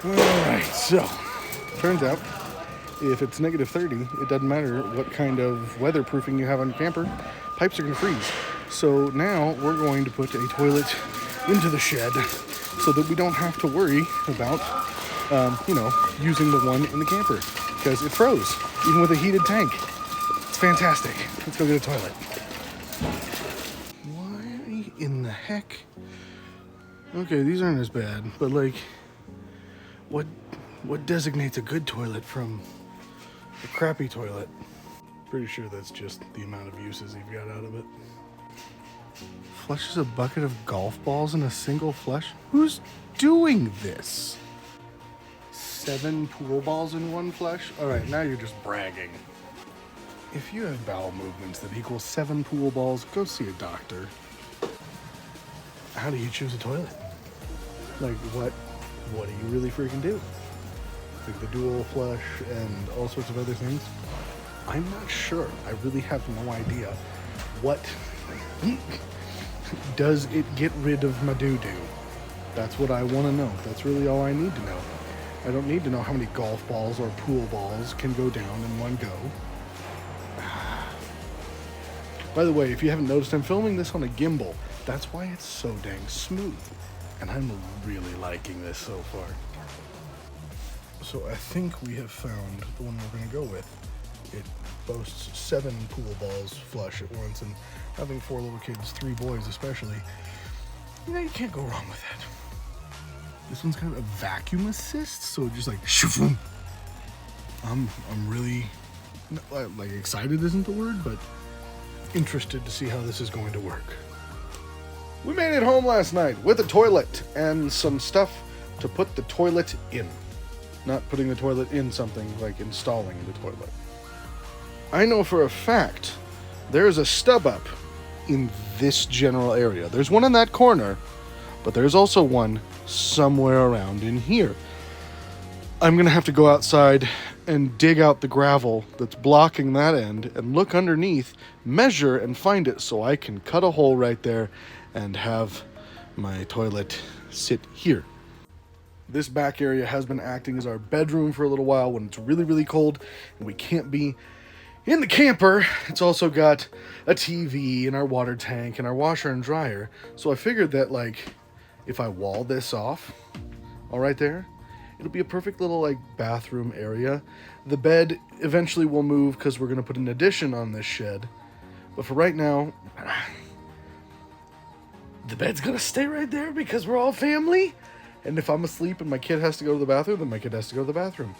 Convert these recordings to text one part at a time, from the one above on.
Alright, so, turns out, if it's negative 30, it doesn't matter what kind of weatherproofing you have on your camper, pipes are going to freeze. So now we're going to put a toilet into the shed so that we don't have to worry about, using the one in the camper. Because it froze, even with a heated tank. It's fantastic. Let's go get a toilet. Why in the heck? Okay, these aren't as bad, but like, what designates a good toilet from a crappy toilet? Pretty sure that's just the amount of uses you've got out of it. Flushes a bucket of golf balls in a single flush? Who's doing this? 7 pool balls in one flush? Alright, now you're just bragging. If you have bowel movements that equal 7 pool balls, go see a doctor. How do you choose a toilet? Like, what do you really freaking do? Like the dual flush and all sorts of other things? I'm not sure. I really have no idea. What does it get rid of my doo-doo? That's what I want to know. That's really all I need to know. I don't need to know how many golf balls or pool balls can go down in one go. By the way, if you haven't noticed, I'm filming this on a gimbal. That's why it's so dang smooth. And I'm really liking this so far. So I think we have found the one we're going to go with. It boasts 7 pool balls flush at once, and having 4 little kids, 3 boys especially, you can't go wrong with that. This one's kind of a vacuum assist, so just like shoo. I'm really like excited isn't the word, but interested to see how this is going to work. We made it home last night with a toilet and some stuff to put the toilet in. Not putting the toilet in something, like installing the toilet. I know for a fact there's a stub up in this general area. There's one in that corner, but there's also one somewhere around in here. I'm going to have to go outside and dig out the gravel that's blocking that end and look underneath, measure, and find it so I can cut a hole right there and have my toilet sit here. This back area has been acting as our bedroom for a little while when it's really, really cold and we can't be in the camper. It's also got a TV and our water tank and our washer and dryer. So I figured that, like, if I wall this off, all right there, it'll be a perfect little, like, bathroom area. The bed eventually will move because we're going to put an addition on this shed. But for right now, the bed's going to stay right there because we're all family. And if I'm asleep and my kid has to go to the bathroom, then my kid has to go to the bathroom.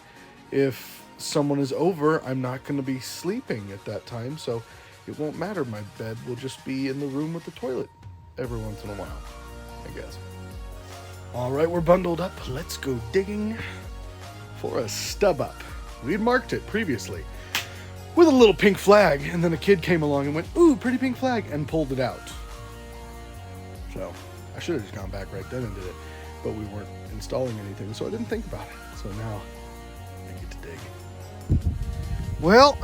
If someone is over, I'm not going to be sleeping at that time, so it won't matter. My bed will just be in the room with the toilet every once in a while, I guess. All right, we're bundled up. Let's go digging for a stub up. We'd marked it previously with a little pink flag, and then a kid came along and went, "Ooh, pretty pink flag," and pulled it out. So I should have just gone back right then and did it. But we weren't installing anything, so I didn't think about it. So now I get to dig. Well,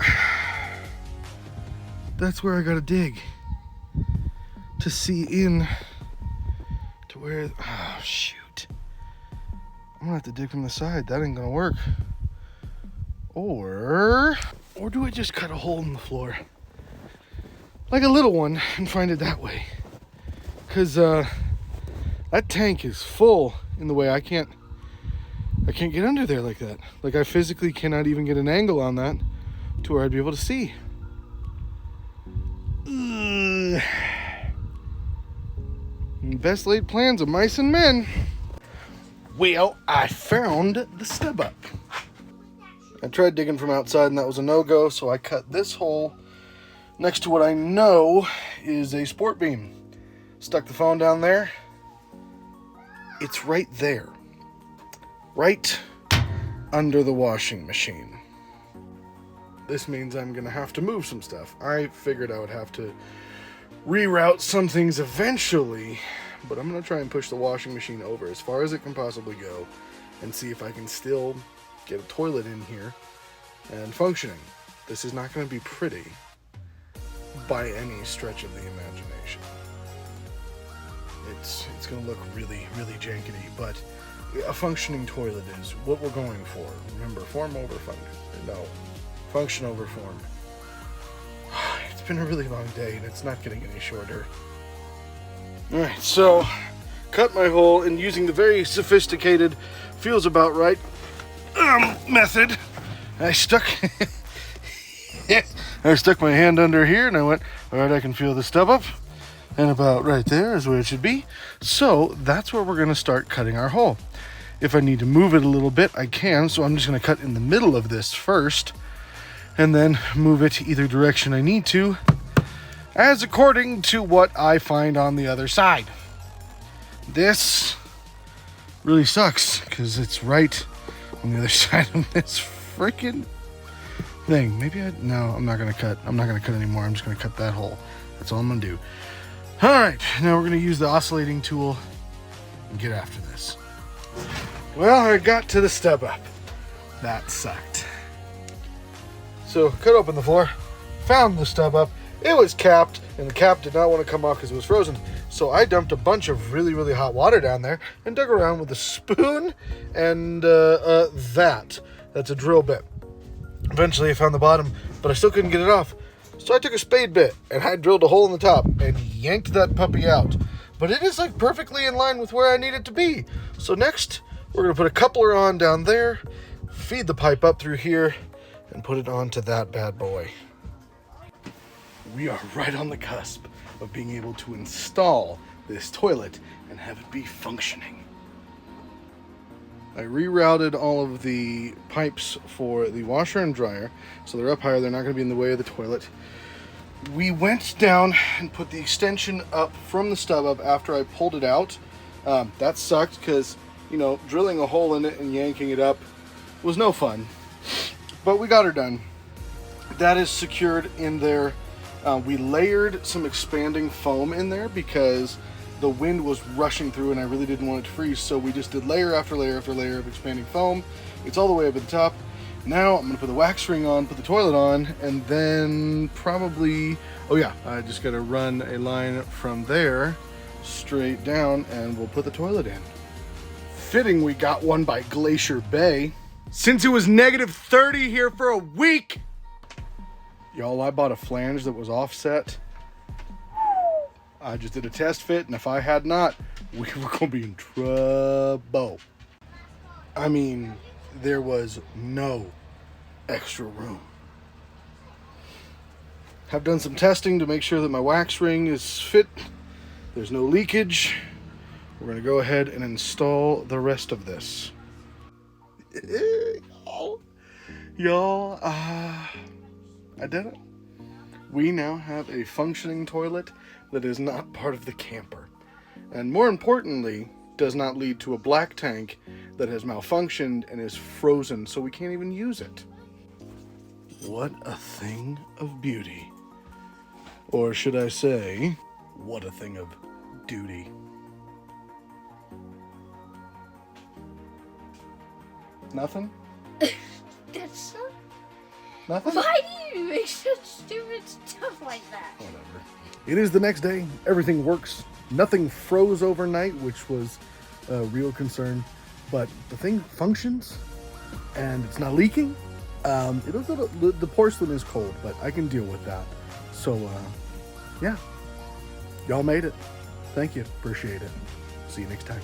that's where I gotta dig to see in to where. Oh, shoot. I'm gonna have to dig from the side. That ain't gonna work. Or do I just cut a hole in the floor? Like a little one and find it that way. Because, that tank is full in the way I can't get under there like that. Like, I physically cannot even get an angle on that to where I'd be able to see. Ugh. Best laid plans of mice and men. Well, I found the stub up. I tried digging from outside and that was a no-go, so I cut this hole next to what I know is a sport beam. Stuck the phone down there. It's right there. Right under the washing machine. This means I'm going to have to move some stuff. I figured I would have to reroute some things eventually, but I'm going to try and push the washing machine over as far as it can possibly go and see if I can still get a toilet in here and functioning. This is not going to be pretty by any stretch of the imagination. It's going to look really, really jankety, but a functioning toilet is what we're going for. Remember, form over function. No, function over form. It's been a really long day and it's not getting any shorter. Alright, so cut my hole and using the very sophisticated, feels about right method, I stuck my hand under here and I went, alright, I can feel the stub up. And about right there is where it should be. So that's where we're going to start cutting our hole. If I need to move it a little bit, I can. So I'm just going to cut in the middle of this first. And then move it either direction I need to, as according to what I find on the other side. This really sucks because it's right on the other side of this freaking thing. No, I'm not going to cut. I'm not going to cut anymore. I'm just going to cut that hole. That's all I'm going to do. All right, now we're going to use the oscillating tool and get after this. Well, I got to the stub up. That sucked. So, cut open the floor, found the stub up. It was capped, and the cap did not want to come off because it was frozen. So I dumped a bunch of really, really hot water down there and dug around with a spoon and that's a drill bit. Eventually I found the bottom, but I still couldn't get it off. So I took a spade bit and I drilled a hole in the top and yanked that puppy out. But it is like perfectly in line with where I need it to be. So next, we're gonna put a coupler on down there, feed the pipe up through here, and put it onto that bad boy. We are right on the cusp of being able to install this toilet and have it be functioning. I rerouted all of the pipes for the washer and dryer, so they're up higher, they're not going to be in the way of the toilet. We went down and put the extension up from the stub up after I pulled it out. That sucked because, you know, drilling a hole in it and yanking it up was no fun. But we got her done. That is secured in there. We layered some expanding foam in there because the wind was rushing through and I really didn't want it to freeze, so we just did layer after layer after layer of expanding foam. It's all the way up at the top. Now I'm gonna put the wax ring on, put the toilet on, and then probably, oh yeah, I just gotta run a line from there straight down and we'll put the toilet in. Fitting we got one by Glacier Bay. Since it was -30 here for a week. Y'all, I bought a flange that was offset. I just did a test fit, and if I had not, we were gonna be in trouble. I mean, there was no extra room. Have done some testing to make sure that my wax ring is fit. There's no leakage. We're gonna go ahead and install the rest of this. Y'all, I did it. We now have a functioning toilet that is not part of the camper. And more importantly, does not lead to a black tank that has malfunctioned and is frozen, so we can't even use it. What a thing of beauty. Or should I say, what a thing of duty. Nothing? That's so... Nothing? Why do you make such stupid stuff like that? Whatever. It is the next day. Everything works. Nothing froze overnight, which was a real concern. But the thing functions, and it's not leaking. The porcelain is cold, but I can deal with that. So, yeah. Y'all made it. Thank you. Appreciate it. See you next time.